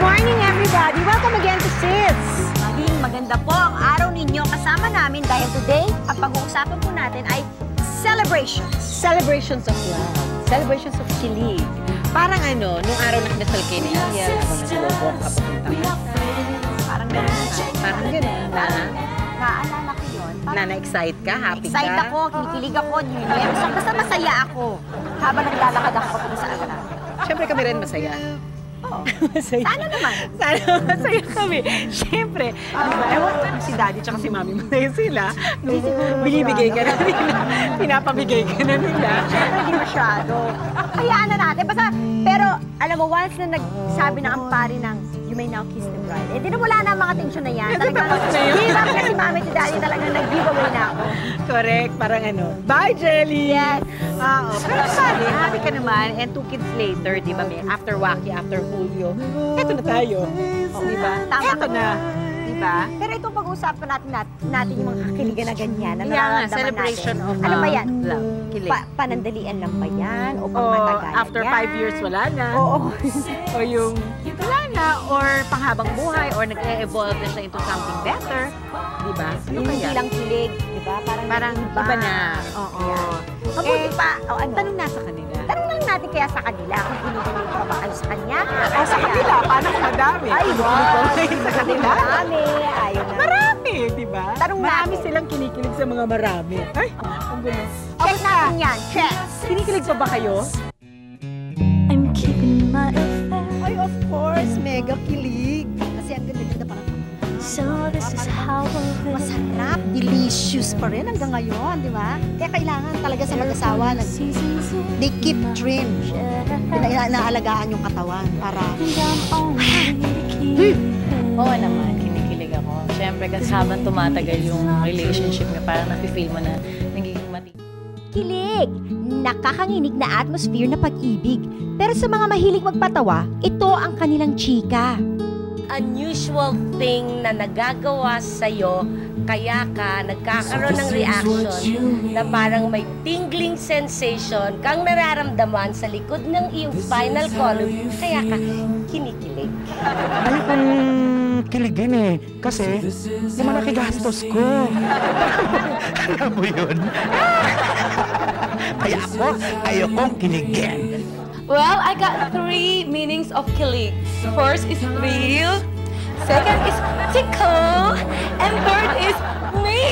morning, everybody! Welcome again to SITS! Maging maganda po ang araw ninyo kasama namin dahil today, ang pag-uusapan po natin ay celebrations. Celebrations of love. Celebrations of kilig. Parang ano, nung araw na kinasal kayo ni Ariel, ako nagsilobong kapapunta. Parang gano'n. Parang gano'n na. Naalala ko yun. Na-excite ka? Happy ka? Excite ako, kinikilig ako, nininervous ako. Basta masaya ako habang naglalakad ako papunta sa agad. Siyempre kami rin masaya. Oo. Masaya. Sana naman. Sana masaya kami. Siyempre, ewan ko si Daddy tsaka si Mami masaya sila. Binibigay ka na nila. Pinapamigay ka na nila. Siyempre, hindi masyado. Hayaan na natin. Basta, pero, alam mo, once na nagsabi na ang pari ng you may now kiss the bride, eh, di na wala na ang mga tension na yan. Talagang, hirap na si Mami at si Daddy talagang nag-giveaway na ako. Correct. Parang ano, bye, Jelly! Yes. Oo. Pero sabi, happy ka naman. And 2 kids later, di ba, after Wacky, after Julio, eto na tayo. Di ba? Tama Eto ka. na. Di ba? Pero itong pag-uusapan natin yung mga kakiligan na ganyan, na Kaya nga, nararamdaman celebration natin. of Ano ba yan? love, kilig. Panandalian lang ba yan? O O pangmatagalan after yan? 5 years, wala na. Oo. O yung wala na, or panghabang buhay, or nag-e-evolve na siya into something better. Di ba? Ano Yung hindi kaya? lang kilig, di ba? Parang iba na. Oo. Mabuti pa, o ano? Tanong na sa kanila. Tanong lang natin kaya sa kanila kung pinipili pa ba kayo sa kanya. O sa kanila, paano kung madami? Ay, wow! Sa kanila? Marami. Ayaw na. Marami, di ba? Tanong Marami natin. silang kinikilig sa mga marami. Ay, ang gulo. Check natin yan. Check. Kinikilig pa ba kayo? I'm keeping my affair. Ay, of course, mega kilig. Kasi ang ganda-ganda pa ng So this is how we'll live. masarap, delicious pa rin hanggang ngayon, di ba? Kaya kailangan talaga sa mag-asawa, Seasons of they keep trim. share. Naalagaan yung katawan para And I'm only keeping. Oo naman, kinikilig ako. Siyempre, kasi habang tumatagal yung relationship niya, parang nafe-feel mo na nagiging matibay. Kilig. Nakakanginig na atmosphere na pag-ibig. Pero sa mga mahilig magpatawa, ito ang kanilang chika. Unusual thing na nagagawa sa'yo, kaya ka nagkakaroon ng reaction na parang may tingling sensation kang nararamdaman sa likod ng iyong spinal column, kaya ka kinikilig. Ayokong kiligin eh. Kasi, yung mga nakigastos ko. Alam mo yun? Kaya ako, ayokong kiligin. Well, I got 3 meanings of kilig. First is thrill, second is tickle, and third is me.